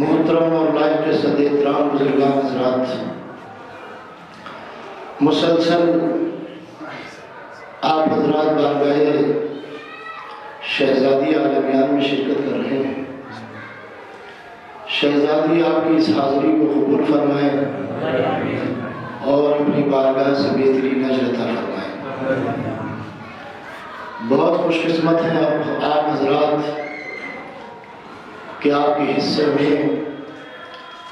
मोहतरम और लाइव के सदे एहतराम बुजुर्गान हज़रात, मुसलसल आप हज़रात बारगाहे शहज़ादी आलमियान में शिरकत कर रहे हैं। शहज़ादी आपकी इस हाज़िरी को कबूल फरमाएँ और अपनी बारगाह से बेहतरीन अजर अता फरमाएँ। बहुत खुशकिस्मत हैं आप हज़रात कि आपके हिस्से में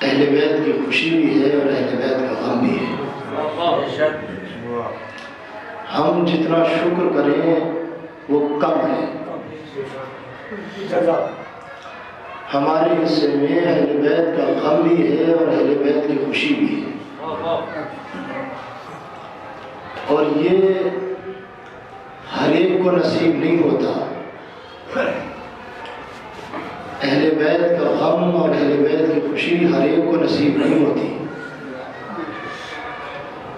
अहले बैत की खुशी भी है और अहले बैत का गम भी है। हम जितना शुक्र करें वो कम है। हमारे हिस्से में अहले बैत का गम भी है और अहले बैत की खुशी भी है। और ये हर एक को नसीब नहीं होता। अहले बैत का गम और अहले बैत की खुशी हर एक को नसीब नहीं होती।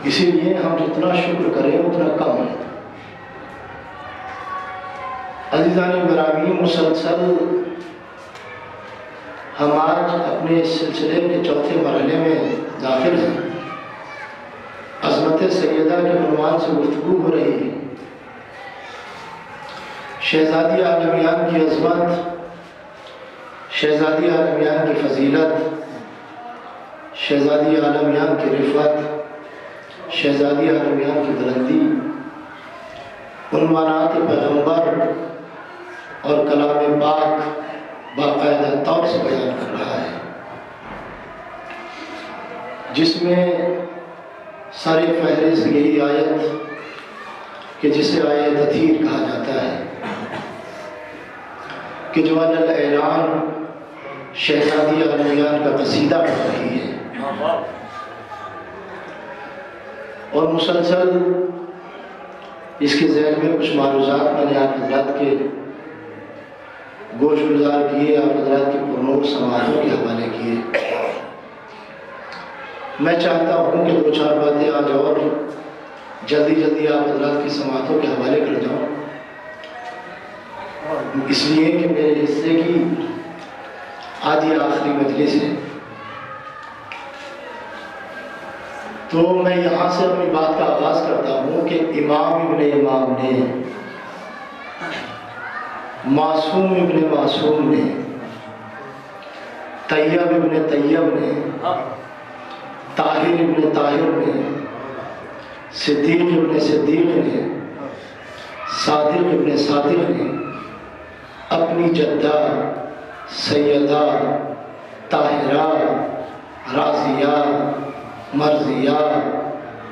इसीलिए हम जितना शुक्र करें उतना कम है। अज़ीज़ान गिरामी, मुसलसल हम आज अपने इस सिलसिले के चौथे मरहले में दाखिल हैं। अज़मत सैयदा के उन्वान से गुफ्तगू हो रही है। शहज़ादी आलमियान की अज़मत, शहज़ादी आलमियान की फजीलत, शहज़ादी आलमियान की रिफ़त, शहज़ादी आलमियान की बुलंदी, उन्वानात पैगम्बर और कलाम पाक बाकायदा तौर से बयान कर रहा है, जिसमें सारे फहरिस्त यही आयत कि जिसे आयत अतीर कहा जाता है कि जो अल-ऐलान शहज़ादी आलमियान का कसीदा पढ़ रही है। और मुसलसल इसके ज़हन में कुछ मारूज़ात मैंने आप हज़रात के गोश गुजार किए, आप हज़रात के पुरनूर समातों के हवाले किए। मैं चाहता हूँ कि दो चार बातें आज और जल्दी जल्दी आप हज़रात की समातों के हवाले कर जाऊँ, इसलिए कि मेरे हिस्से की आज ये आखिरी मजलिस है। तो मैं यहाँ से अपनी बात का आगाज़ करता हूँ कि इमाम इब्ने इमाम ने, मासूम इब्ने मासूम ने, तैयब इब्ने तैयब ने, ताहिर इब्ने ताहिर ने, सिद्दीक इब्ने सिद्दीक ने, सादिक इब्ने सादिक ने अपनी जद्दा सैयदा ताहिरा राज़िया मर्ज़िया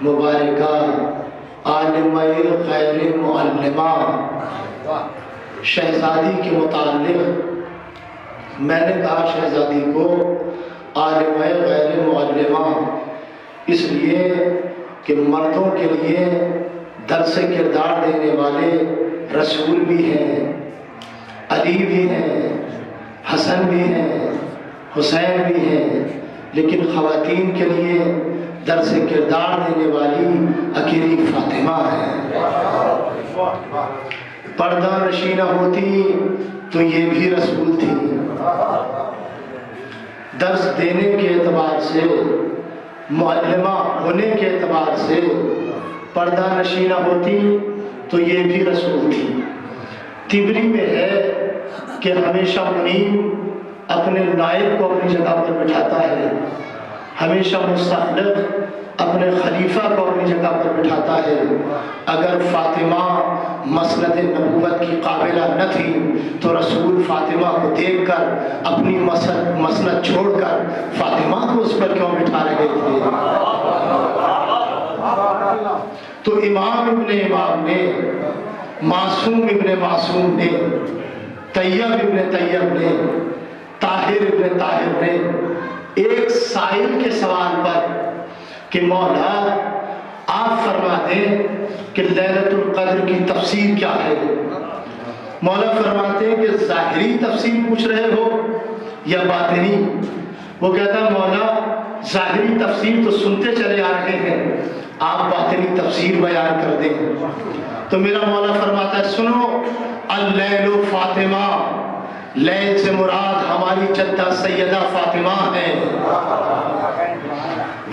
मुबारका आलिमा खैर मुअल्लिमा शहज़ादी के मुताल्लिक़ मैंने कहा शहज़ादी को आलिमा खैर मुअल्लिमा, इसलिए कि मर्दों के लिए दर्स किरदार देने वाले रसूल भी हैं, अली भी हैं, हसन भी हैं, हुसैन भी हैं, लेकिन ख़वातीन के लिए दर्स किरदार देने वाली अकेली फ़ातिमा है। पर्दा नशीना होती तो ये भी रसूल थी। दर्स देने के एतबार से मुअल्लिमा होने के एतबार से पर्दा नशीना होती तो ये भी रसूल थी। तिबरी में है कि हमेशा मुनीब अपने नायब को अपनी जगह पर बिठाता है, हमेशा मुस्तखलिफ अपने खलीफा को अपनी जगह पर बिठाता है। अगर फातिमा मसनद नबूवत की काबिला न थी तो रसूल फातिमा को देखकर अपनी मसनद छोड़कर फातिमा को उस पर क्यों बिठा रहे थे? तो इमाम ने मासूम इब्ने मासूम ने, तैयब इब्ने तैयब ने, ताहिर इब्ने ताहिर ने एक साइल के सवाल पर कि मौला आप फरमा दें कि लैलतुल क़द्र की तफसीर क्या है। मौला फरमाते हैं कि ज़ाहिरी तफसीर पूछ रहे हो या बातिनी? वो कहता है मौला ज़ाहिरी तफसीर तो सुनते चले आ रहे हैं, आप बातिनी तफसीर बयान कर दें। तो मेरा मौला फरमाता है सुनो, अल-लैलु फातिमा, लैल से मुराद हमारी जद्दा सैयदा फातिमा है।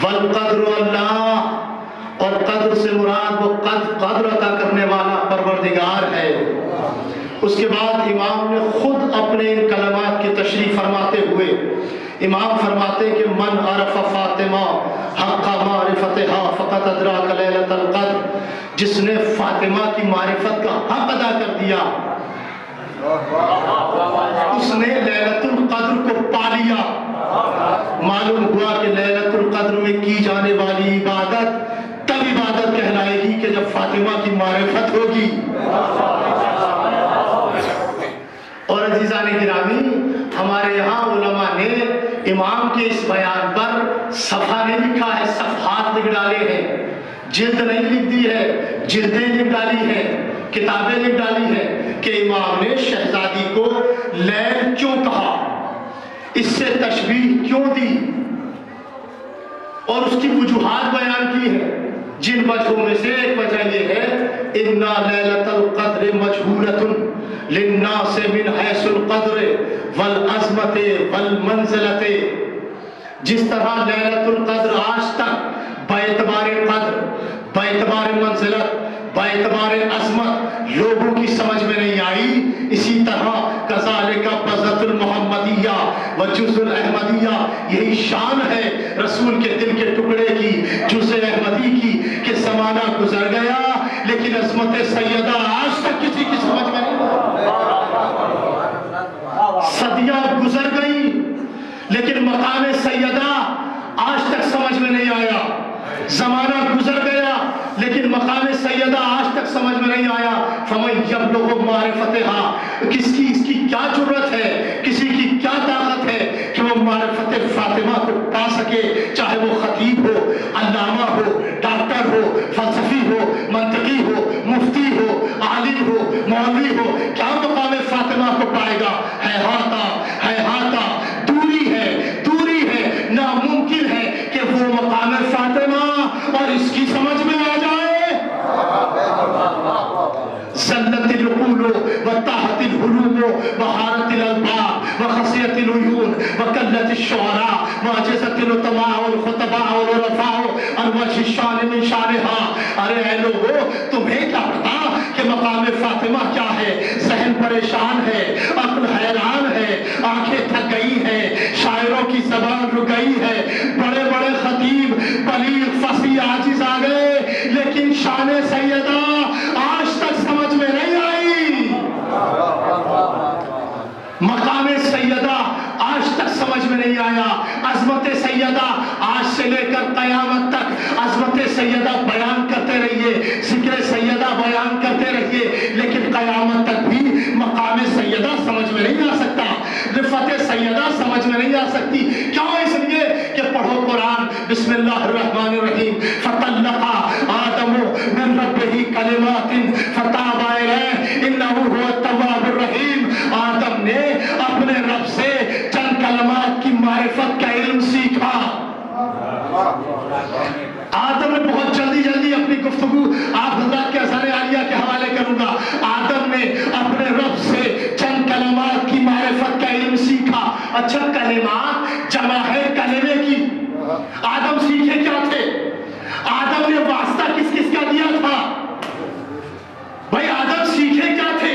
वल क़द्रु अल्लाह, और कद्र से मुराद वो कद्र अता करने वाला परवरदिगार है। उसके बाद इमाम ने खुद अपने इन कलमात की तशरीह फरमाते हुए इमाम फरमाते कि मन अरफ़ फातिमा हक़्क़ मारिफ़तिहा फ़क़त अदराक लैलतुल क़द्र, जिसने फातिमा की मारिफत का हक अदा कर दिया उसने लैलतुल क़द्र को पा लिया। मालूम हुआ कि लैलतुल क़द्र में की जाने वाली इबादत तब इबादत कहलाएगी कि जब फातिमा की मारिफत होगी। और अजीज़ान गिरामी, हमारे यहाँ उलमा ने इमाम के इस बयान पर सफ़ा नहीं लिखा है, सफ़हात लिख डाले हैं, जिल्द नहीं लिख दी है, जिल्दें लिख डाली हैं, किताबें लिख डाली हैं कि इमाम ने शहजादी को लैल क्यों कहा, इससे तशबीह क्यों दी, और उसकी वजूहात बयान की है। जिन वजहों में से एक वजह ये है इन्ना लैलतुल क़द्र मजहूलतुन लिन्नास मिन हैसुल क़द्र वल अज़मते वल मंज़लते। जिस तरह लैलतुल क़द्र आज तक बेतबारे क़द्र, बेतबारे मंज़िलत, बेतबारे अज़मत लोगों की समझ में नहीं आई, इसी तरह कज़ालिका बज़तुल मुहम्मदिया व जुज़ुल अहमदिया, यही शान है रसूल के दिल के टुकड़े की, जुज़े अहमदी की, कि ज़माना गुजर गया लेकिन अज़मत सैयदा आज तक किसी की समझ में नहीं आई। सदियां गुजर गई लेकिन मकाम सैयदा आज तक समझ में नहीं आया। ज़माना गुजर गया लेकिन मकाम सैयदा आज तक समझ में नहीं आया। फमन यब्लुगु मारिफतिहा, किसकी इसकी क्या जरूरत है, किसी की क्या ताकत है कि वो मारिफत फातिमा को पा सके, चाहे वो खतीब हो, अल्लामा हो, डॉक्टर हो, फलसफी हो, मंतकी हो, मुफ्ती हो, आलिम हो, मौलवी हो, क्या मकाम फातिमा को पाएगा? है हाथा, दूरी है, नामुमकिन है कि वो मकाम फातिमा और इसकी समझ में आ जाए। ज़ल्लतिल उक़ूल व ताहतिल हुलूम व हारतिल अल्बाब व खसियतिल उयून व कल्लतिश शुअरा व अजज़तिल उतमा वल खुतबा वल उलफ़ा और वजह शान मिन शानिहा। अरे ऐ लोगों, तुम्हें क्या पता कि मकाम फातिमा क्या है? ज़हन परेशान है, अक्ल हैरान है, आंखें थक गई हैं, शायरों की ज़बान रुक गई है, बड़े बड़े खतीब बलीग फसी आजिज आ गए लेकिन शान सैयदा आज तक समझ में नहीं आई। मकाम सैयदा आज तक समझ में नहीं आया। अज़मत सैयदा आज से लेकर क़यामत तक अज़मत सैयदा बयान करते रहिए, ज़िक्र सैयदा बयान करते रहिए, लेकिन क़यामत तक भी मकाम सैयदा समझ में नहीं आ सकता, रिफ़त सैयदा समझ में नहीं आ सकती। क्यों? इसलिए कि पढ़ो कुरान, बिस्मिल्लाहिर्रहमानिर्रहीम, फतल्लक़ा आदमु मिन रब्बिही कलिमातिन फताबा अलैहि इन्नहु हुवत तव्वाबुर रहीम। आदम ने अपने रब से चंद कलमात की मारिफत का इल्म सीखा। आदम ने बहुत जल्दी अपनी गुफ्तगू आप हज़रात के अज़ान आलिया के हवाले करूंगा। आदम ने अपने रब से चंद कलमात की मारिफत का इल्म सीखा। अच्छा, कलिमात जमा है कलिमे की, आदम सीखे क्या थे? आदम ने वास्ता किस किस का दिया था? भाई आदम सीखे क्या थे?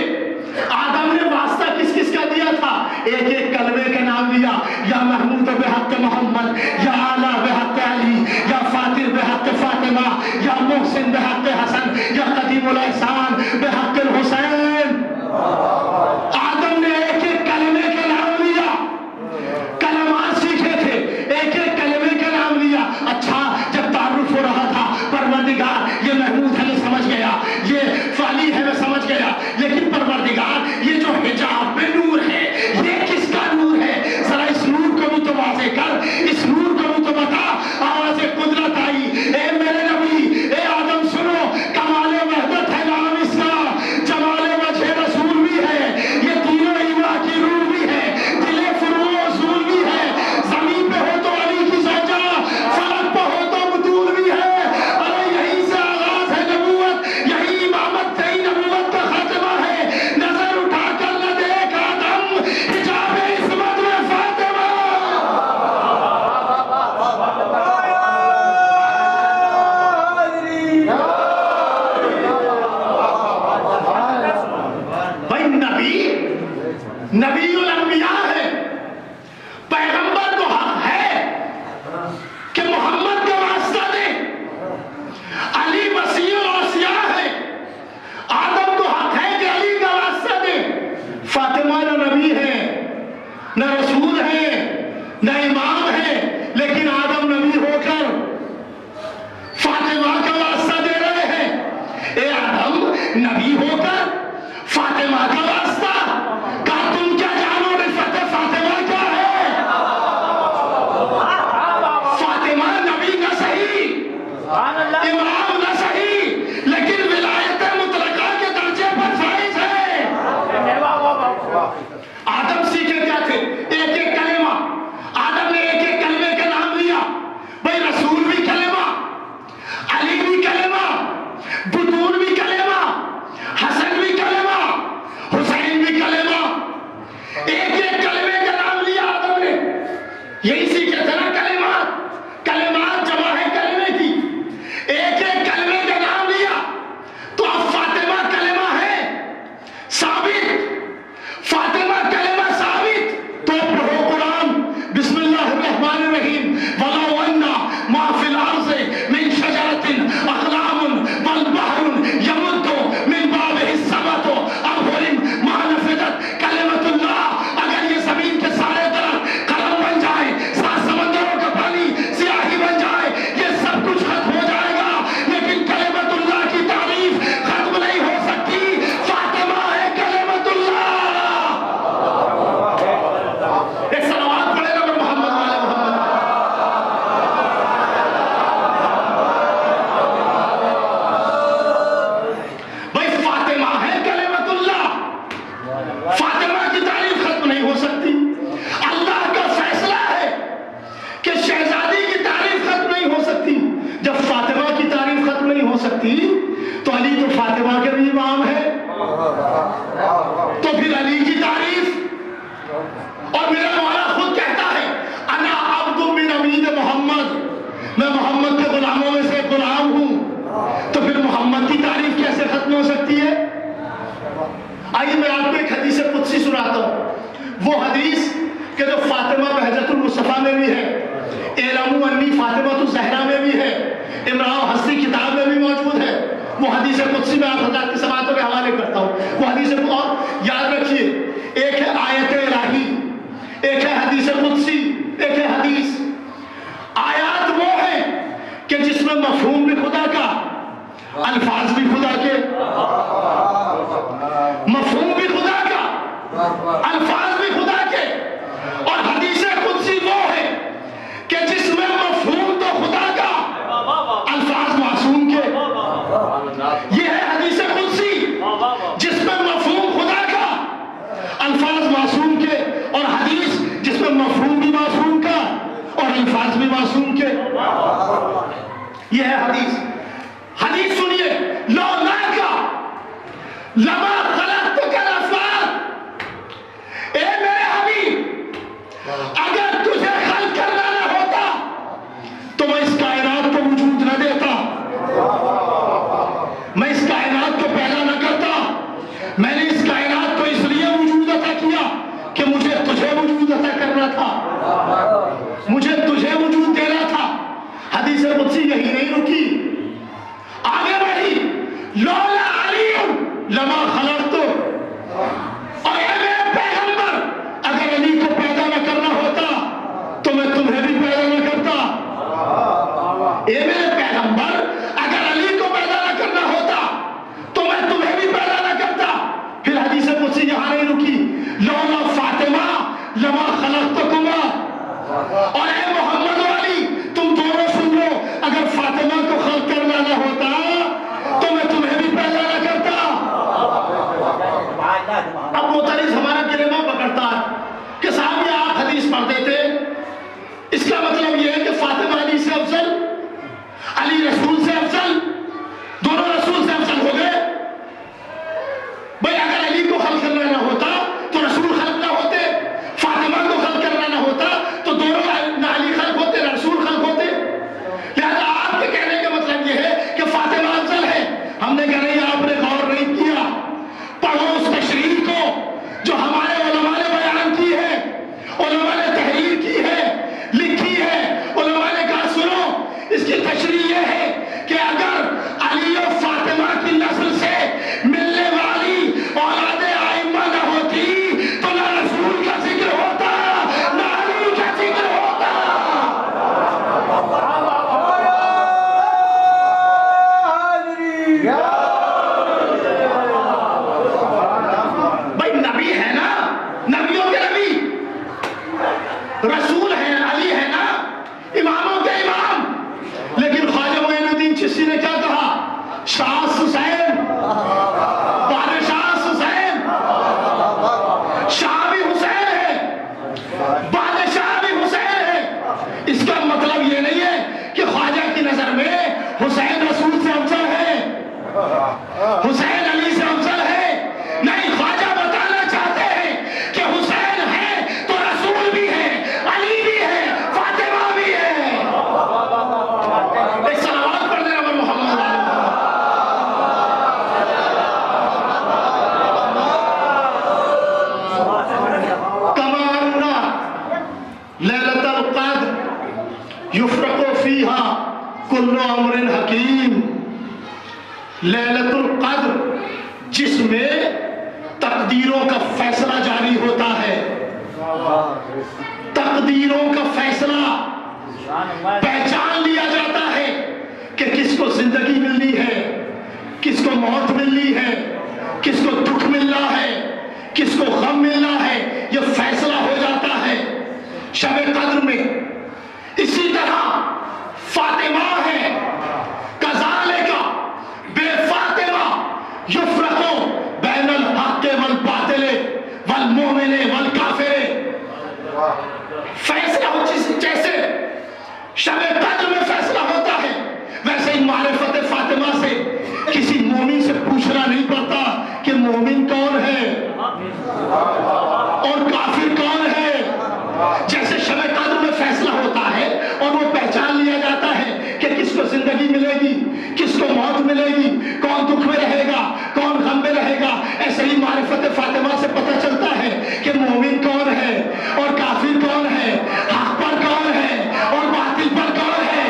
आदम ने वास्ता किस किस का दिया था? एक एक कलमे का नाम लिया, या महमूद बेहक मोहम्मद, या आला बेहक अली, या फातिर बेहक फातिमा, या मोहसिन बेहक हसन, या कदीमुल एहसान बेहक हुसैन। आदम ने एक एक कलमे का नाम लिया, कलमात सीखे थे, एक एक कलमे का नाम लिया। अच्छा, जब तारुफ हो रहा था, परवरदिगार ये महमूद है मैं समझ गया, ये फाली है मैं समझ गया, लेकिन परवरदिगार ये जो हिजाब में नूर है ये किसका नूर है? जरा इस नूर को भी तो वाज़ेह कर, इस नूर को भी तो बता। आवाज़ कुदरत आई, ए मेरे नबी, ए आदम सुनो, कमाले वहदत है नाम इसका, जमाले वजह रसूल भी है, ये तीनों ईमा की रूह भी है, दिले फुरूओ उसूल भी है, ज़मीन पे हो तो अली की ज़ौजा, फलक पे हो तो बतूल भी है। अरे यहीं से आगाज़ है नबूवत, यही इमामत यही नबूवत का खात्मा है। नजर उठा कर न देख आदम, हिजाब इस्मत में फातिमा। भाई नबी नबीउल अंबिया है, पैगंबर को हक है कि मोहम्मद का वास्ता दे। अली वसीउल औसिया है, आदम को हक है कि अली का वास्ता दे। फातिमा न नबी है, न रसूल है, न इमाम है, लेकिन आदम नबी होकर फातिमा का वास्ता दे रहे हैं। ए आदम नबी होकर फातिमा का वास्ता, का तुम क्या जानो रिफत फातिमा क्या है? फातिमा नबी न सही, इमाम न सही, लेकिन विलायत मुतलका के दर्जे पर फाइज है। आदम सीखे क्या थे? एक एक कलेमा। आदम ने एक एक कलमे का नाम लिया। भाई रसूल भी कलेमा, अली भी कलेमा, बुतूल भी कलेमा, हसन भी कलेमा, हुसैन भी कलेमा। एक एक कलमे का नाम लिया आदम ने। यही सीखे थे ना कलेमात, कलेमात जमा है कलमे की। एक एक कलमे का नाम लिया तो अब फातिमा कलेमा है साबित, फातिमा कलेमा साबित। तो पढ़ो कुरान, बिस्मिल्लाहिर्रहमानिर्रहीम, वलौ अन्ना मा फिल अर्ज़ि मिन शजरतिन अक़लामुन वल बहरुन यमुद्दु मिन बाबिहि समतो अबहुरिम मा नफ़िदत कलिमतुल्लाह। अगर ये जमीन के सारे दरख्त कलम बन जाए, सात समंदरों का पानी स्याही बन जाए, ये सब कुछ खत्म हो जाएगा, लेकिन कलिमतुल्लाह की तारीफ खत्म नहीं हो सकती। फातिमा है कलिमतुल्लाह। एक सलावत पढ़े ना मोहम्मद वाले मोहम्मद। भाई फातिमा है कलिमतुल्लाह, फातिमा की तारीफ खत्म नहीं हो सकती। अल्लाह का फैसला है कि शहजादी की तारीफ खत्म नहीं हो सकती। जब फातिमा की तारीफ खत्म नहीं हो सकती तो अली तो फातिमा के भी इमाम है, तो फिर अली की तारीफ। और मेरा मौला खुद कहता है अना अब्दुम मिन अमीद मोहम्मद, मैं मोहम्मद के गुलामों में से गुलाम हूं। तो फिर मोहम्मद की तारीफ कैसे खत्म हो सकती है? आइए मैं आपको एक हदीस कुदसी सुनाता हूं। वो हदीस के जो फातिमा बहजतुल मुस्तफा में भी है, एलमू अन्नी फातिमा ज़हरा में भी है, इमरान हस्ती किताब में भी मौजूद है। वो हदीस कुदसी में आप हज़रात की समातों के हवाले करता हूँ। वो हदीस, और याद रखिए, एक है आयत इलाही, एक है हदीस कुदसी, एक है हदीस। आयात वो है कि जिसमें मफहूम भी खुदा का, अल्फाज भी खुदा के, मफहूम भी खुदा का, अल्फाज भी खुदा के। और हदीस कुदसी वो है कि जिसमें मफहूम तो खुदा का, अल्फाज मासूम के। ये है हदीस कुदसी जिसमें मफहूम खुदा का, अल्फाज मासूम के, और हदीस जिसमें मफहूम भी मासूम का और अल्फाज भी मासूम के। ये है हदीस। हदीस सुनिए, लौलाका लमा खलक़तुकल अफ़लाक। ए मेरे हबीब, अगर तुझे खल्क़ करना न होता अंतकुमा, और ए मोहम्मद वाली तुम दोनों सुन लो, अगर फातिमा को खल्क करना ना होता तो मैं तुम्हें भी पैदा ना करता। अब मोतरिस हमारा गिरेमा पकड़ता है कि साहब ये आप हदीस पढ़ते थे, इसका मतलब यह है कि फातिमा अली से अफजल, अली रसूल से अफजल, दोनों रसूल से अफजल हो गए। भाई अगर अली को खल्क करना ना होता तो रसूल खल्क ना होते, फातिमा को खल्क करना ना होता तो दोनों ना अली खल्क होते ना रसूल खल्क होते। लिहाजा आपके कहने का मतलब यह है कि फातिमा अफजल है। हमने कहा नहीं, आपने गौर नहीं किया। पढ़ो उस तशरीह को जो हमारे उलमा ने बयान की है, उलमा ने तहरीर की है, लिखी है। उलमा ने कहा सुनो, इसकी तशरीह यह है कि अगर अली और फातिमा की नस्ल से मिलने वाली औलादे आइम्मा न होती तो ना रसूल का जिक्र होता ना अली का जिक्र होता। भाई नबी है ना, नबियों के नबी, रसूल है, अली है ना, इमामों के इमाम। लेकिन ख्वाजा मोइनुद्दीन चिश्ती ने क्या कहा? शाह हुसैन, बादशाह हुसैन, शाह भी हुसैन है, बादशाह भी हुसैन है। इसका मतलब ये नहीं है कि ख्वाजा की नजर में हुसैन रसूल से अफजल है, हुसैन अली से अफजल है। नहीं, ख्वाजा बताना चाहते हैं कि हुसैन है तो रसूल भी है, अली भी है, फातिमा भी है। एक सलावत पढ़ देना मोहम्मद कमाना लैलतुल क़द्र युफ़रक़ु फ़ीहा कुल्लु अम्रिन हकीम। लैलतुल क़द्र जिसमें तकदीरों का फैसला जारी होता है, तकदीरों का फैसला पहचान लिया जाता है कि किसको जिंदगी मिलनी है, किसको मौत मिलनी है, किसको दुख मिलना है, किसको गम मिलना है, यह फैसला हो जाता है शब कद्र में। इसी तरह फातिमा है, कज़ालिका बेफातिमा युफ़रक़ु बैनल हक़्क़ि वल बातिल वल मुमिन वल काफ़िर। फैसला हो जैसे शब कद्र में फैसला होता है, वैसे ही मारिफत फातिमा से किसी मोमिन से पूछना नहीं पड़ता कि मोमिन कौन है और काफिर कौन है। जैसे शब कद्र में फैसला होता है और वो पहचान लिया जाता है कि किसको जिंदगी मिलेगी, किसको मौत मिलेगी, कौन दुख में रहेगा, कौन गम में रहेगा। ऐसे ही मारिफत फातिमा से पता चलता है कि मोमिन कौन है और काफिर कौन है, हक पर कौन है और बातिल पर कौन है।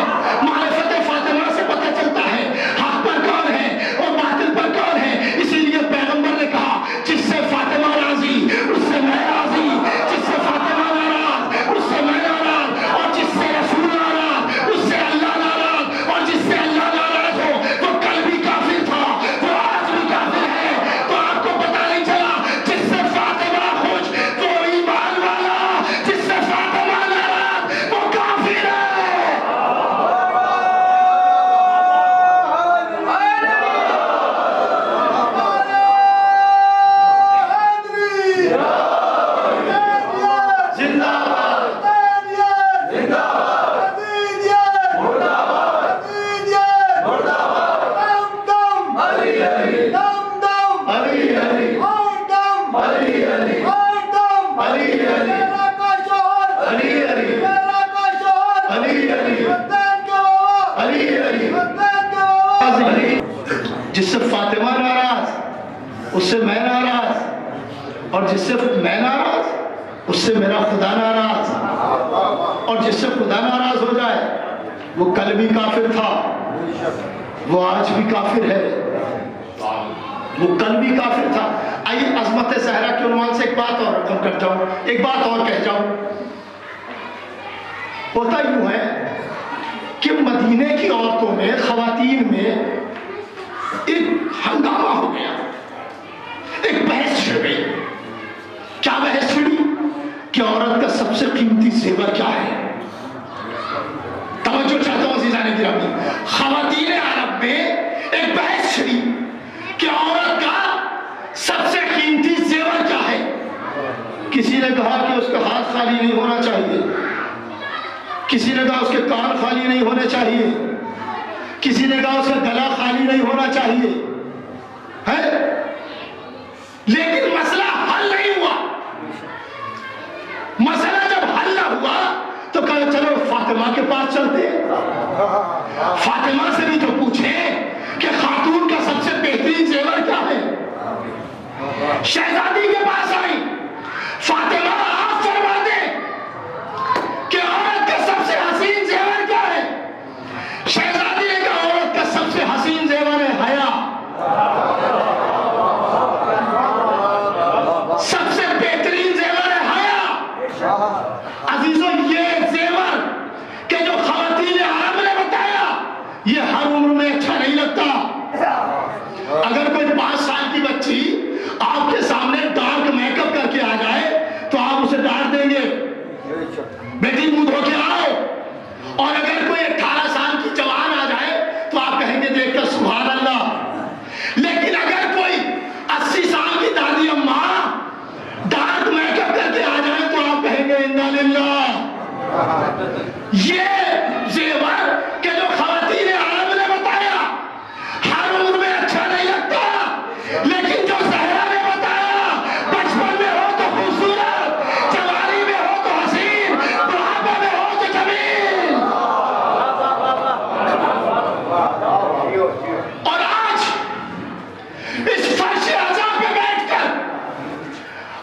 मारिफत फातिमा से पता चलता है हक पर कौन है और बातिल पर कौन है। इसीलिए पैगंबर ने कहा जिससे फातिमा राजी उससे मैं राजी, जिससे फातिमा नाराज उससे मैं नाराज, और जिससे रसूल नाराज उससे अल्लाह नाराज, और जिससे अल्लाह नाराज हो वो कल भी काफिर था, वो आज भी काफिर है। तो आपको पता नहीं चला जिससे फातिमा खुश वो ईमान वाला, जिससे फातिमा नाराज वो काफिर है। जिससे फातिमा नाराज उससे मैं नाराज, और जिससे मैं नाराज उससे मेरा खुदा नाराज, और जिससे खुदा नाराज हो जाए वो कल भी काफिर था, वो आज भी काफिर है, वो कल भी काफिर था। आइए अज़मत ज़हरा के उन्वान से एक बात और रकम कर जाऊं, एक बात और कह जाऊं। होता यूं है कि मदीने की औरतों में, खवातीन में एक हंगामा हो गया, एक बहस छिड़ गई। क्या बहस छिड़ी कि औरत का सबसे जेवर क्या है। तवज्जो चाहता हूं अज़ीज़ान गिरामी, ख़वातीन अरब में एक बहस छिड़ी कि औरत का सबसे कीमती जेवर क्या है। किसी ने कहा कि उसका हाथ खाली नहीं होना चाहिए, किसी ने कहा उसके कान खाली नहीं होने चाहिए, किसी ने कहा उसका गला खाली नहीं होना चाहिए है। लेकिन मसला हल नहीं हुआ। मसला जब हल ना हुआ तो कहा चलो फातिमा के पास चलते हैं, फातिमा से भी तो पूछे कि खातून का सबसे बेहतरीन जेवर क्या है। शहजादी के पास आई, फातिमा आप फरमा दे कि औरत का सबसे हसीन जेवर क्या है। शहजादी ने कहा औरत का सबसे हसीन जेवर है हया, सबसे बेहतरीन जेवर है हया। अजीजों, ये जेवर के जो ख़वातीन अरब ने बताया, ये हर उम्र में अच्छा नहीं लगता। अगर कोई 5 साल की बच्ची आपके सामने डार्क मेकअप करके आ जाए तो आप उसे डांट देंगे, बेटी मुंह धो के आओ। और अगर कोई 18 साल की जवान आ जाए तो आप कहेंगे देखकर सुभान अल्लाह। लेकिन अगर कोई 80 साल की दादी अम्मा डार्क मेकअप करके आ जाए तो आप कहेंगे इन्ना लिल्लाह। ये जेवर के जो ख़वातीन अरब ने बताया हर उम्र में अच्छा नहीं लगता, लेकिन जो ज़हरा ने बताया बचपन में हो तो खूबसूरत, जवानी में हो तो हसीन, बुढ़ापे में हो तो जमीन। और आज इस फर्श अज़ा पे बैठकर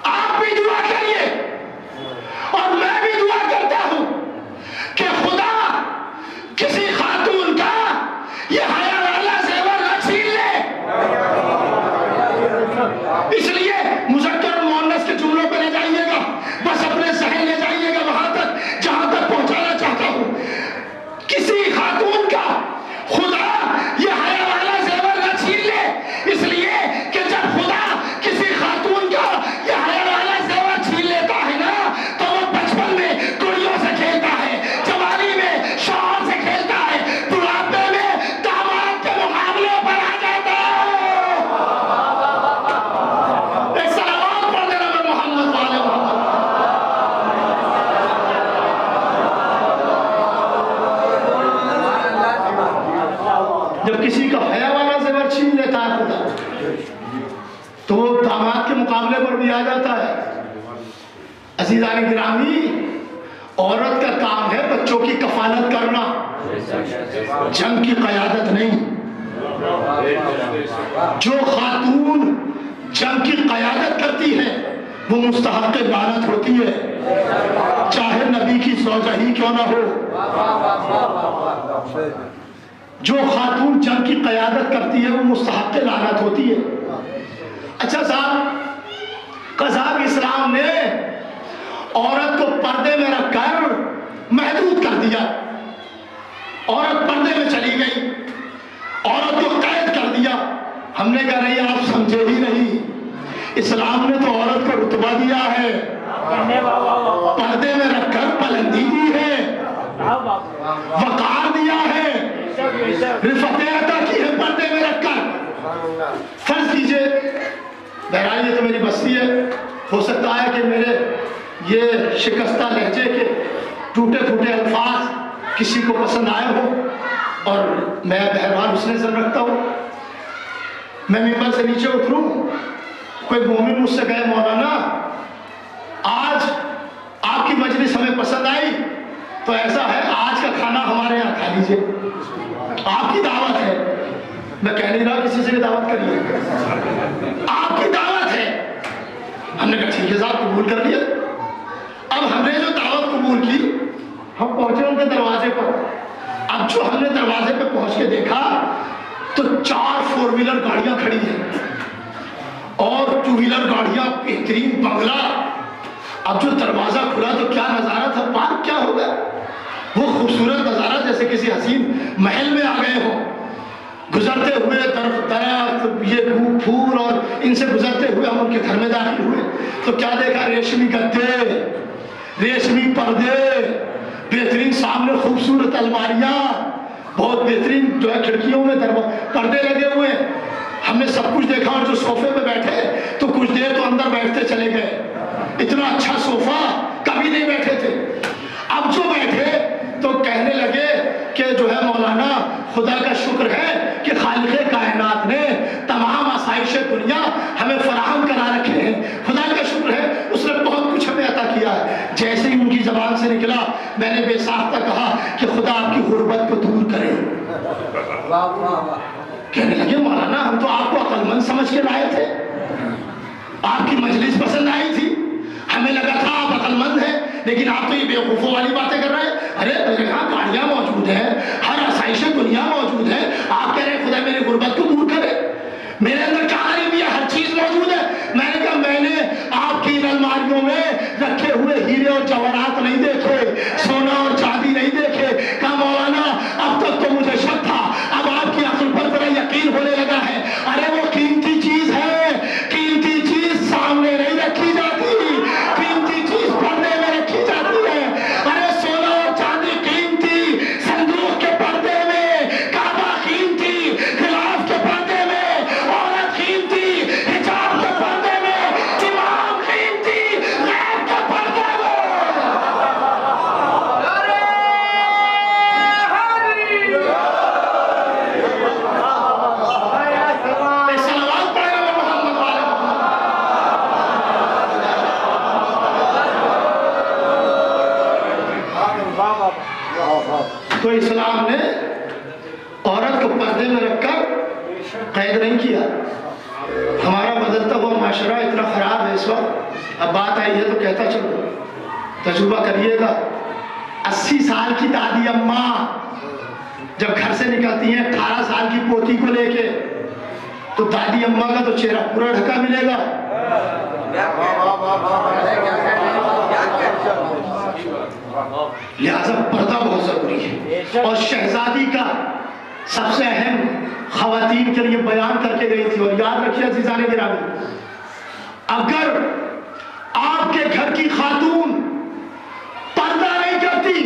आप भी दुआ करिए और मैं भी दुआ करता हूं कि खुदा किसी खातून का ये हया वाला जेवर न छीन ले। इसलिए मुज़क्कर और मुअन्नस के जुमलों पे ले जाइएगा, बस अपने ज़हन ले जाइएगा वहां तक जहां तक पहुंचाना चाहता हूं। किसी खातून का खुदा ये हया वाला जेवर न छीन ले, इसलिए कि जब खुदा किसी खातून का ये हया वाला जेवर छीन लेता है ना तो वो बचपन में कुड़ियों से खेलता है, जवानी में शौहर से खेलता है, बुढ़ापे में दामाद के मुकाबले पर आ जाता है। एक सलावत पढ़ देना मैं मोहम्मद वाले मोहम्मद। जब किसी का हया वाला जेवर छीन लेता है खुदा तो वो दामाद के मुकाबले पर भी आ जाता है। अज़ीज़ान गिरामी, औरत का काम है बच्चों की कफालत करना, जंग की क़यादत नहीं। जो खातून जंग की क़यादत करती है वो मुस्तहक़ लानत होती है, चाहे नबी की ज़ौजा ही क्यों ना हो। जो खातून जंग की क़यादत करती है वो मुस्तहक़ लानत होती है। अच्छा साहब, क़ज़ाक़ इस्लाम ने औरत को पर्दे में रखकर महदूद कर दिया। औरत पर्दे में चली गई, औरत को कैद कर दिया। हमने कहा नहीं, आप समझे ही नहीं, इस्लाम ने तो औरत को रुतबा दिया है, पर्दे में रखकर बुलंदी दी है, वक़ार दिया है, रिफ़अत अता की है पर्दे में रखकर। फर्ज कीजिए, बहरहाल ये तो मेरी बस्ती है, हो सकता है कि मेरे ये शिकस्ता लहजे के टूटे फूटे अल्फाज किसी को पसंद आए हो और मैं बहरहाल उसने जर रखता हूँ। मैं मिंबर से नीचे उतरूँ, कोई मोमिन मुझसे कहे मौलाना आज आपकी मजलिस हमें पसंद आई तो ऐसा है आज का खाना हमारे यहाँ खा लीजिए, आपकी दावत है। मैं कह नहीं रहा किसी से भी दावत करिए, आपकी दावत है। हमने कहा ठीक है साहब, कबूल कर लिया। अब हमने जो दावत कबूल की, हम पहुंचे उनके दरवाजे पर। अब जो हमने दरवाजे पे पहुंच के देखा तो 4 4 व्हीलर गाड़ियां खड़ी हैं और 2 व्हीलर गाड़ियां, बेहतरीन बंगला। अब जो दरवाजा खुला तो क्या नजारा था, पार्क क्या हो गया, वो खूबसूरत नजारा जैसे किसी हसीन महल में आ गए हो। गुजरते हुए दरख्त, ये फूल और इनसे गुजरते हुए हम उनके घर में दाखिल हुए तो क्या देखा, रेशमी गद्दे, रेशमी पर्दे, बेहतरीन सामने खूबसूरत अलमारियां, बहुत बेहतरीन जो है खिड़कियों में पर्दे लगे हुए हैं। हमने सब कुछ देखा और जो सोफे पे बैठे तो कुछ देर तो अंदर बैठते चले गए। इतना अच्छा सोफा कभी नहीं बैठे थे। अब जो बैठे तो कहने लगे कि जो है मौलाना, खुदा का शुक्र है कि खालिक़े कायनात ने तमाम आसाइश दुनिया हमें फराहम करा रखे हैं। खुदा का शुक्र है, उसने बहुत कुछ हमें अता किया है। जैसे ही उनकी ज़बान से निकला, मैंने बेसाख्ता कहा कि खुदा आपकी गुर्बत को दूर करे। कहने लगे मौलाना, हम तो आपको अक्लमंद समझ के लाए थे, आपकी मजलिस पसंद आई थी, हमें लगा था आप अक्लमंद हैं, लेकिन आप तो ये बेवकूफ़ों वाली बातें कर रहे हैं। अरे मेरे यहाँ गाड़ियाँ मौजूद हैं, हर आसाइश दुनिया मौजूद है, आप कह रहे हैं खुदा मेरी गुर्बत को दूर करे। मेरे अंदर क्या गरीबी है, हर चीज़ मौजूद है। मैंने कहा मैंने आपकी इन अलमारियों में रखे हुए हीरे और जवाहरात नहीं देखे, सोना और चांदी नहीं देखे। कहा मौलाना अब तक तो मुझे शक था, अब आपकी अक्ल पर मेरा यकीन होने लगा है। अरे वो कीमती चीज़ है, कीमती चीज़ सामने नहीं रखी जाती, कीमती चीज़ पर्दे में रखी जाती है। अरे सोना और चांदी कीमती, संदूक के पर्दे में, काबा कीमती, खिलाफ के पर्दे में, औरत कीमती, हिजाब के पर्दे में, इमाम कीमती, गैब के पर्दे में। सलावत पढ़ेगा मोहम्मद वाले। तो इस्लाम ने औरत को पर्दे में रखकर कैद नहीं किया। हमारा बदलता हुआ माशरा इतना खराब है इस वक्त। अब बात आई है तो कहता चलो, तजुर्बा करिएगा। 80 साल की दादी अम्मा जब घर से निकलती हैं 18 साल की पोती को लेके, तो दादी अम्मा का तो चेहरा पूरा ढका मिलेगा। लिहाजा पर्दा बहुत जरूरी है। और शहजादी का सबसे अहम खवातीन के लिए बयान करके गई थी। और याद रखिए अज़ीज़ान गिरामी, अगर आपके घर की खातून पर्दा नहीं करती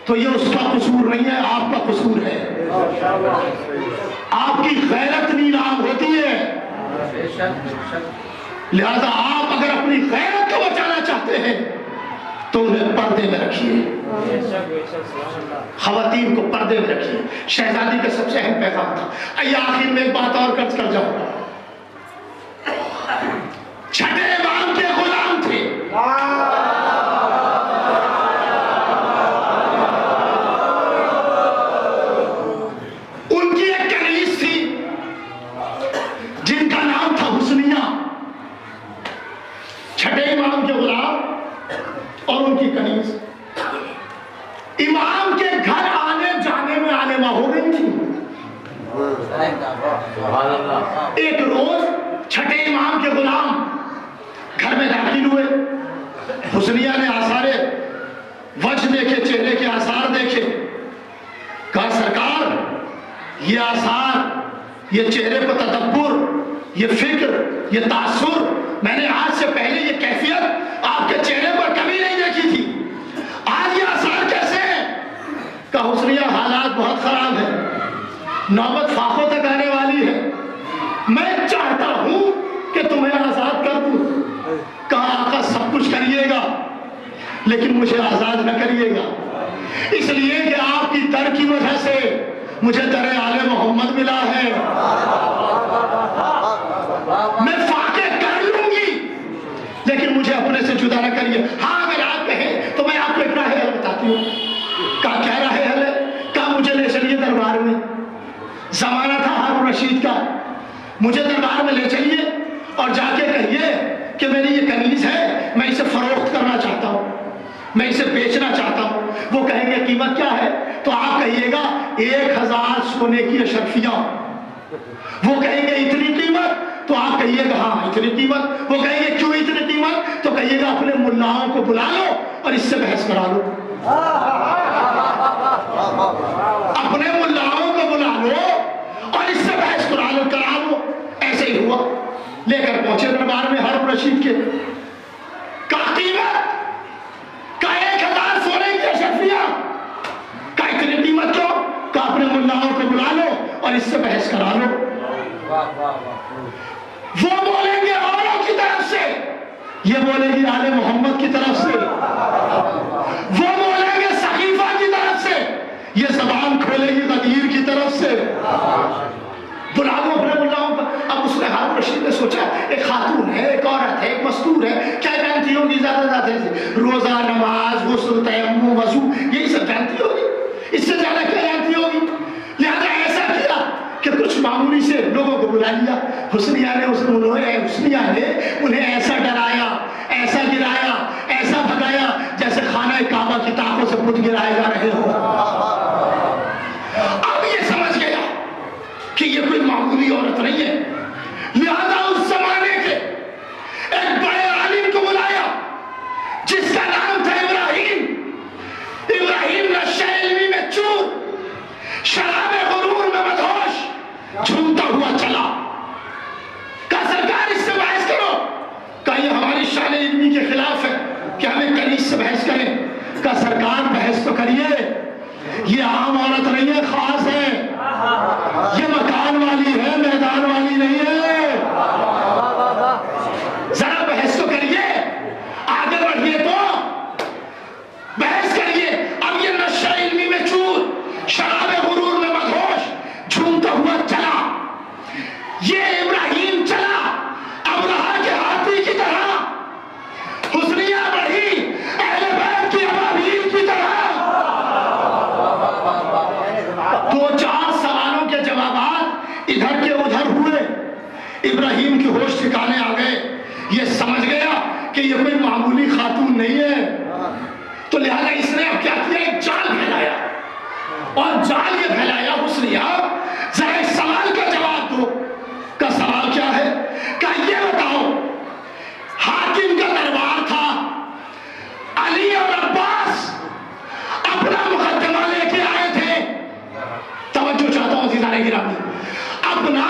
तो ये उसका कसूर नहीं है, आपका कसूर है। आपकी गैरत नीलाम होती है। लिहाजा आप अगर अपनी गैरत को बचाना चाहते हैं तो उन्हें पर्दे में रखिए, खवातीन को पर्दे में रखिए। शहजादी का सबसे अहम पैगाम था। आइए आखिर में एक बात और कर्ज कर जाऊं। छठे इमाम के गुलाम थे, उनकी एक कनीज थी जिनका नाम था हुस्निया। छठे इमाम के गुलाम और उनकी कनीज इमाम के घर आने जाने में आलिमा हो गई थी। एक रोज छठे इमाम के गुलाम घर में दाखिल हुए। हुस्निया ने आसारे वजह देखे, चेहरे के आसार देखे। कहा सरकार, ये आसार, ये चेहरे पर तदब्बुर, ये फिक्र, ये तासुर, मैंने आज से पहले ये कैफियत आपके चेहरे पर कभी नहीं देखी थी। आज ये आसार कैसे हैं? कहा हुस्निया, हालात बहुत खराब है, नौबत फाखों तक आने वाली है। मैं चाहता हूं कि तुम्हें आजाद कर दूं। कहा आका सब कुछ करिएगा, लेकिन मुझे आजाद न करिएगा, इसलिए कि आपकी दर की वजह से मुझे दर आले मोहम्मद मिला है। मैं फाके कर लूंगी, लेकिन मुझे अपने से जुदा न करिए। हाँ, अगर आप कहें तो मैं आपको एक राह हल बताती हूँ। कहा क्या राह हल है? कहा मुझे ले चलिए दरबार में। जमाना था हारून रशीद का। मुझे दरबार में ले चलिए और जाके कहिए कि मेरी ये कनीज है, मैं इसे फरोख्त करना चाहता हूँ, मैं इसे बेचना चाहता हूँ। वो कहेंगे कीमत क्या है? तो आप कहिएगा 1000 सोने की अशरफियाँ। वो कहेंगे इतनी कीमत, तो आप कहिएगा हाँ इतनी कीमत। वो कहेंगे क्यों इतनी कीमत? तो कहिएगा अपने मुल्लाओं को बुला लो और इससे बहस करा लो। अपने मुल्लाओं को बुला लो और इससे बहस करा लो। ऐसे ही हुआ। लेकर पहुंचे दरबार में हारून रशीद के। का कीमत और इससे बहस करा लो। वो बोलेंगे औरों की तरफ से, ये बोलेगी आले मोहम्मद की तरफ से, वो बोलेंगे सकीफा की तरफ से, ये जबान खोलेगी गदीर की तरफ से। बुला लो अपने मुल्लाओं को। अब उसने हारून रशीद ने सोचा एक खातून है, एक औरत है, एक मस्तूर है, क्या जानती होगी ज्यादा से? रोजा, नमाज, गुस्ल, तयम्मुम, वजू, यही सब जानती होगी, इससे ज्यादा क्या जानती होगी? लिहाजा ऐसा किया कि कुछ मामूली से लोगों को बुला लिया। हुस्निया ने उन्हें ऐसा डराया, ऐसा गिराया, ऐसा भगाया जैसे खाना काबा की ताकों से बुत गिराए जा रहे हो। अब ये समझ गया कि ये कोई मामूली औरत नहीं है। लिहाजा उस जमाने के एक बड़े आलिम को बुलाया जिसका नाम था इब्राहिम। इब्राहिम नशे इल्मी में चूर, शराबे गुरूर में मदहोश, झूमता हुआ चला। कहा सरकार इससे बहस करो। कहा ये हमारी शान इल्मी के खिलाफ है कि हमें कनीज से बहस करें। कहा सरकार बहस तो करिए, ये आम औरत नहीं है, खास है, ये मकान वाली है, मैदान वाली नहीं है। जरा बहस तो करिए, आगे बढ़िए तो बहस करिए। अब ये नशा इल्मी में चूर, शराबे गुरूर में मदहोश, झूमता हुआ चला। ये इब्राहिम चला अबरहा के हाथी की तरह, हुस्निया बढ़ी अहले बैत की अबाबील की तरह। दो चार सवालों के जवाबात इधर के उधर हुए। इब्राहिम की होश ठिकाने आ गए। ये समझ गया कि ये कोई मामूली खातून नहीं है। तो लिहाजा इसने अब क्या किया, एक जाल फैलाया। और जाल ये फैलाया हुस्निया, जरा इस सवाल का जवाब दो। का सवाल क्या है? का ये बताओ, हाकिम का दरबार था, अली और अब्बास अपना मुकद्दमा लेके आए थे। तवज्जो चाहता हूं अज़ीज़ाने गिरामी, अपना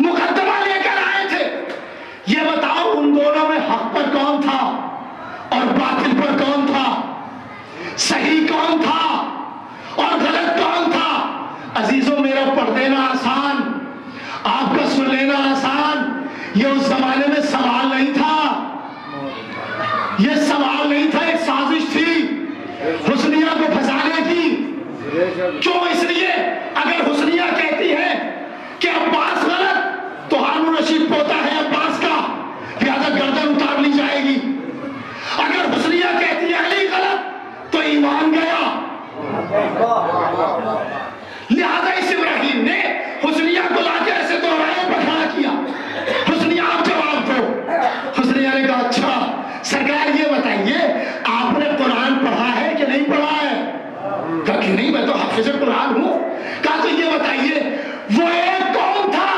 मुकद्दमा लेकर आए थे। ये बताओ उन दोनों में हक पर कौन था और बातिल पर कौन था, सही कौन था और गलत कौन था? अजीजों, मेरा पढ़ देना आसान, आपका सुन लेना आसान। ये उस जमाने में सवाल नहीं था, ये सवाल नहीं था, एक साजिश थी हुस्निया को फंसाने की। क्यों? इसलिए अगर हुस्निया कहती है कि अब्बास गलत, तो हारून रशीद पोता है अब्बास का, लिहाजा गर्दन उतार ली जाएगी। अगर हुस्निया कहती है अली गलत, तो ईमान गया। लिहाजा इस इब्राहिम ने हुस्निया को लाके ऐसे दोहराया पर खड़ा किया। हुस्निया आप जवाब दो। हुस्निया ने कहा अच्छा सरकार ये बताइए, आपने कुरान पढ़ा है कि नहीं पढ़ा है? कहा कि नहीं, मैं तो हाफिज कुरान हूं। कहा तो ये बताइए, वो एक कौन था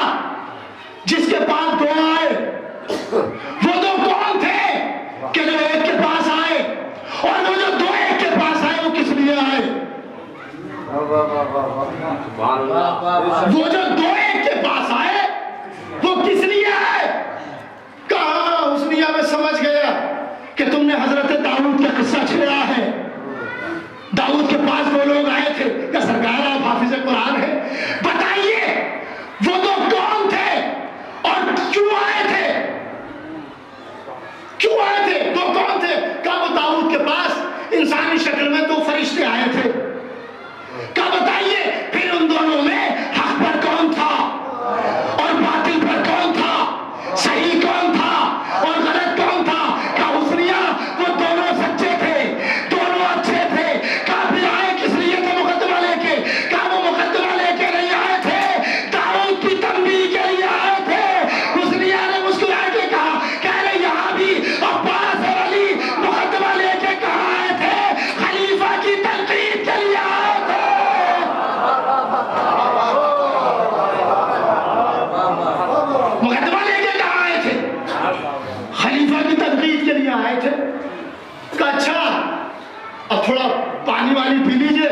जिसके पास दो आए? वो दो कौन थे कि जो एक के पास आए? और वो जो दो एक के पास आए वो किस लिए आए? वो जो दो एक के पास आए वो किस लिए आए? कहा हुस्निया में समझ गया कि तुमने हजरत दाऊद का किस्सा छेड़ा है। दाऊद के पास वो लोग आए थे। क्या सरकार आप हाफिज कुरान है, बताइए वो दो कौन थे और क्यों आए थे? क्यों आए थे? दो कौन थे? क्या वो दाऊद के पास इंसानी शक्ल में दो फरिश्ते आए थे? क्या बताइए फिर उन दोनों में हक पर कौन था और बातिल पर कौन था, सही कौन था और गलत कौन था? क्या हुस्निया वो दोनों सच्चे थे, दोनों अच्छे थे? क्या फिर आए किस लिए थे मुकद्दमा लेके? क्या वो मुकद्दमा लेके नहीं आए थे, दाऊद की तंबीह के लिए आए थे? हुस्निया ने मुस्कुरा के कहा, कह रहे यहाँ भी अब्बास और अली मुकद्दमा लेके कहाँ आए थे? खलीफा की तनकीद के लिए आए थे। मुकद्दमा लेके कहाँ आए थे? खलीफा की तनकीद के लिए आए थे। कहा अच्छा अब थोड़ा पानी वानी पी लीजिए,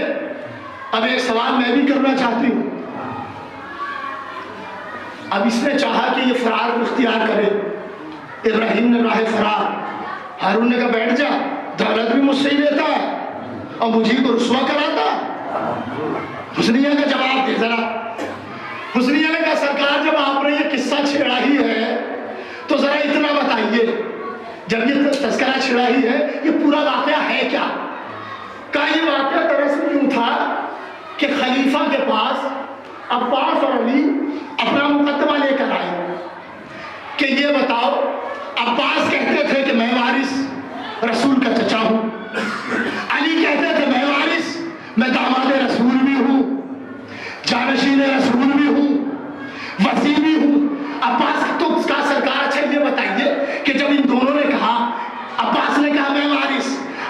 अब एक सवाल मैं भी करना चाहती हूं। अब इसने चाहा कि ये फरार इख्तियार करे। इब्राहिम ने राह फरार, हारून ने कहा बैठ जा, दौलत भी मुझसे ही लेता है और मुझे को रुसवा कराता। हुस्निया का जवाब दे जरा। हुस्निया ने कहा सरकार जब आपने ये किस्सा छेड़ा ही है तो जरा इतना बताइए, जब ये तस्करा छिड़ा ही है ये पूरा वाकया है क्या? का ये वाकया दरअसल यूं था कि खलीफा के पास अब्बास और अली अपना मुकदमा लेकर आए कि ये बताओ, अब्बास कहते थे कि मैं वारिस रसूल का चचा हूं, अली कहते थे मैं वारिस, मैं दामाद रसूल भी हूं, जानशीन रसूल भी हूं, वसी भी हूं। अब्बास तो उसका सरकार अच्छा ये बताइए कि जब इन दोनों ने कहा, अब्बास ने कहा मैं वारिस,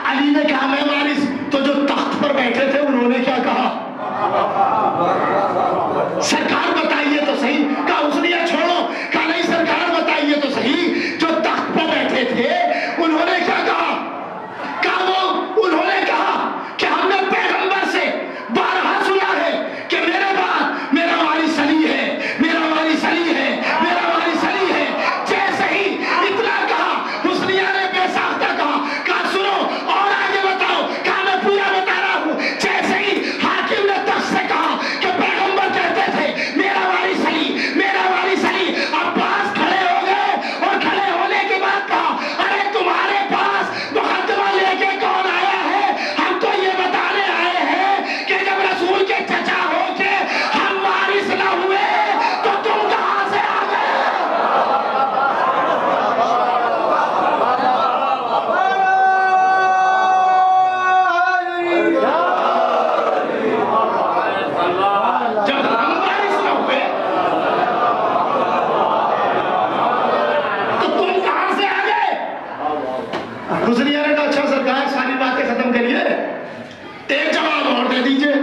अली ने कहा मैं वारिस, तो जो तख्त पर बैठे थे उन्होंने क्या कहा? सरकार बताइए तो सही। कहा उसने छोड़ो, कहा नहीं सरकार बताइए तो सही, जो तख्त पर बैठे थे उन्होंने क्या कहा? कहा वो उन्होंने कहा कि हमने पैगंबर से 12 सुना है कि मेरे बाद मेरा वारिस अली है, मेरा वारिस अली है, मेरा वारिस अली है। जैसे ही इतना कहा हुस्निया ने बेसाख्ता कहा सुनो और आगे बताओ। कहा मैं पूरा बता रहा हूं। जैसे ही हाकिम ने तख्त से कहा कि पैगंबर कहते थे मेरा वारिस अली, मेरा वारिस अली, अब्बास खड़े हो गए और खड़े होने के बाद कहा अरे तुम्हारे पास मुकद्दमा लेके कौन आया है? हम तो ये बताने आए हैं कि जब रसूल के चचा हो के हम वारिस न हुए तो तुम कहां से आ गए? जब हम वारिस न हुए तो तुम कहां से आ गए? हुस्निया ने कहा अच्छा सरकार सारी बातें खत्म करिए, एक जवाब और दे दीजिए।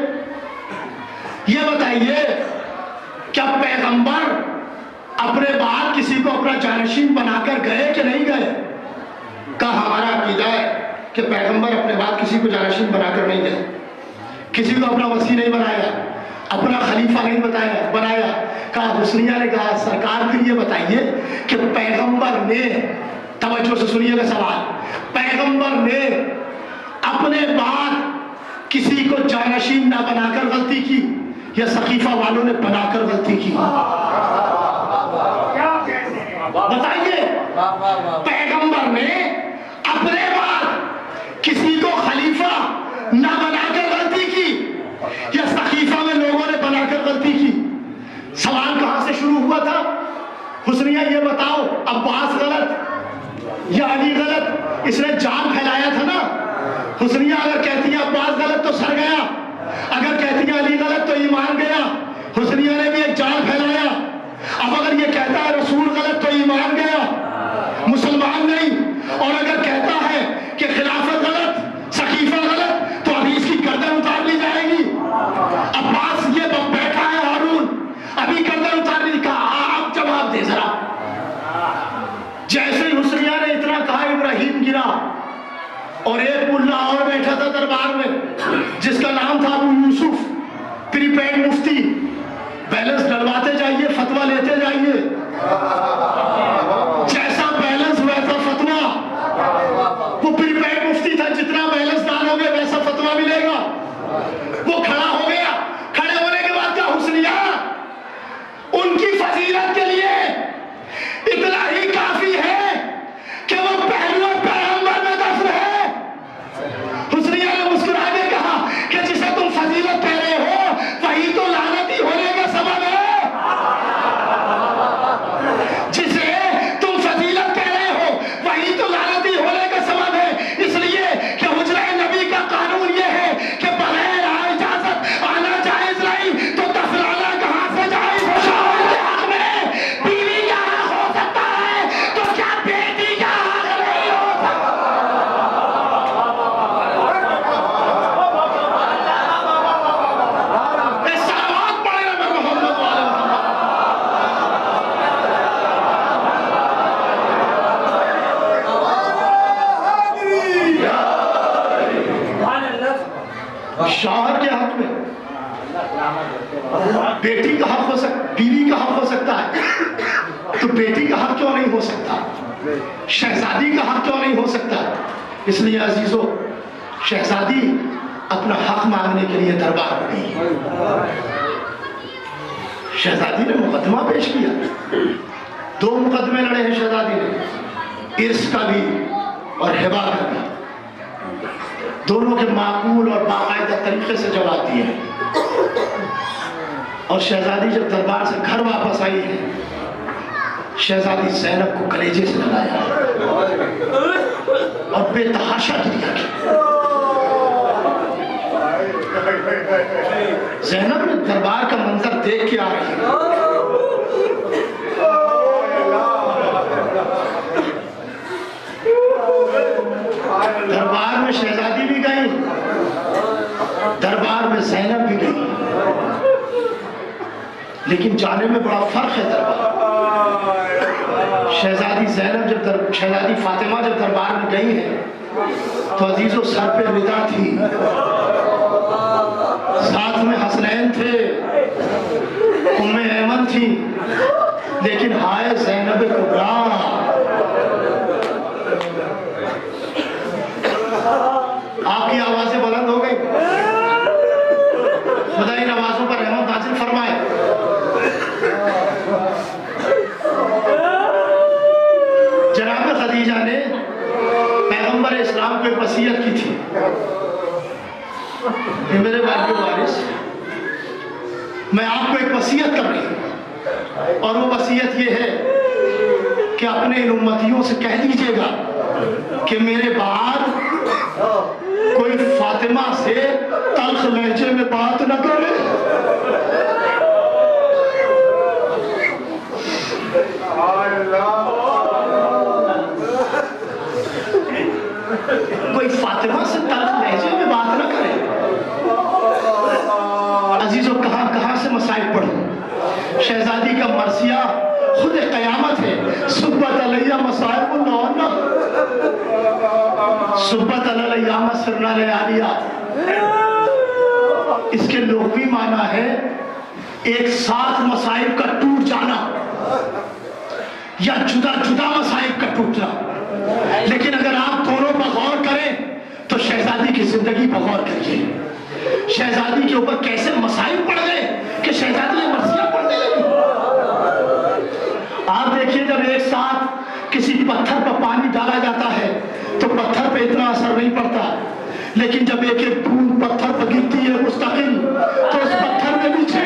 ये बताइए क्या पैगंबर अपने बाद किसी को अपना जानशीन बनाकर गए कि नहीं गए? का हमारा अकीदा है कि पैगंबर अपने बाद किसी को जानशीन बनाकर नहीं गए, किसी को अपना वसी नहीं बनाया, अपना खलीफा नहीं बनाया। कहा हुस्निया ने कहा सरकार फिर ये बताइए कि पैगंबर ने, तवज्जो से सुनिएगा सवाल, पैगंबर ने अपने बाद किसी को जानशीन ना बनाकर गलती की या सकीफा वालों ने बनाकर गलती की? बताइए। पैगंबर ने अपने बाद किसी को खलीफा ना बनाकर गलती की या सकीफा में लोगों ने बनाकर गलती की? सवाल कहां से शुरू हुआ था? हुस्निया ये बताओ अब्बास गलत या अली गलत? इसने जान फैलाया था ना। हुस्निया अगर कहती है अब्बास गलत तो सर गया, अगर कहती है अली गलत तो ईमान गया। हुस्निया ने भी एक जान फैलाया। अब अगर ये कहता है रसूल गलत तो ईमान गया, मुसलमान नहीं। और अगर कहता है कि खिलाफत गलत, सकीफा गलत, तो अभी इसकी गर्दन उतार ली जाएगी। अब्बास ये बैठा है हारून, अभी गर्दन उतारने का आप जवाब दे जरा। जैसे ही हुस्निया ने इतना कहा इब्राहिम गिरा और एक मुल्ला और बैठा था दरबार में जिसका नाम था अबू यूसुफ, प्रीपेड मुफ्ती। बैलेंस डलवाते जाइए, फतवा लेते जाइए, जैसा बैलेंस वैसा फतवा। वो प्रीपेड मुफ्ती था, जितना बैलेंस डालोगे वैसा फतवा मिलेगा। वो खड़ा हो गया, खड़े होने के बाद क्या हुस्निया उनकी फजीलत के लिए इतना ही काफी है कि वो पहले पैगंबर में दफन है। हुस्निया ने मुस्कुरा के कहा कि जिसे तुम फजीलत कह रहे हो वही तो लानती होने का सबब है। जिसे तुम फजीलत कह रहे हो वही तो लानती होने का सबब है। इसलिए कि हुजरा नबी का कानून ये है कि बगैर इजाजत आना जायज नहीं, तो दफनाना कहां से जायज? शौहर के हक में बीवी का हक हो सकता है, तो क्या बेटी का हक नहीं हो सकता? सलावत पढ़े ना मोहम्मद वाले शौहर के हक में बेटी का हक हो सकता, बीवी का हक हो सकता है, तो बेटी का हक क्यों नहीं हो सकता? शहजादी का हक क्यों नहीं हो सकता? इसलिए अजीजों, शहजादी अपना हक मांगने के लिए दरबार में गई। शहजादी ने मुकदमा पेश किया। 2 मुकदमे लड़े हैं शहजादी ने, इर्स का भी और हिबा का भी। दोनों के माकूल और बाकायदा तरीके से जवाब दिए। और शहजादी जब दरबार से घर वापस आई है, शहजादी ज़ैनब को कलेजे से लगाया और बेतहाशा गिरिया की। ज़ैनब ने दरबार का मंजर देख के आ रही है। दरबार में शहजादी भी गई, दरबार में ज़ैनब भी गई, लेकिन जाने में बड़ा फर्क है। दरबार शहजादी फातिमा जब दरबार में गई है तो अजीजों सर पे रिदा थी, साथ में हसनैन थे, उम्मे ऐमन थी, लेकिन हाय ज़ैनब कुबरा। आपकी आवाजें बुलंद हो गई। खुदा इन आवाजों पर रहमत नाज़िल फरमाए। जनाब खदीजा ने पैगंबर इस्लाम को एक वसीयत की थी, मेरे वालिद वारिस, मैं आपको एक वसीयत कर रही हूँ, और वो वसीयत ये है कि अपने इन उम्मतियों से कह दीजिएगा कि मेरे बाद कोई फातिमा से तल्ख लहजे में बात न करे। कोई फातिमा से तल्ख लहजे में बात न करे। अजीजों, कहां से मसाइल पढ़ो। शहजादी का मरसिया खुद क़यामत है। सुब्बत अलैया मसाइबुन नौना, सुब्बत अलैया मसरना लयालिया। इसके लोगवी माना है एक साथ मसाइब का टूट जाना या जुदा जुदा मसाइब का टूटना। लेकिन अगर आप दोनों पर गौर करें तो शहजादी की जिंदगी पर गौर करिए। शहजादी के ऊपर कैसे मसाइब पड़ गए कि शहजादी मरसिया पड़ने लगी। आप देखिए, जब एक साथ किसी पत्थर पर पानी डाला जाता है तो पत्थर पे इतना असर नहीं पड़ता, लेकिन जब एक एक बूंद पत्थर पर गिरती है मुस्तकिल, तो उस पत्थर में नीचे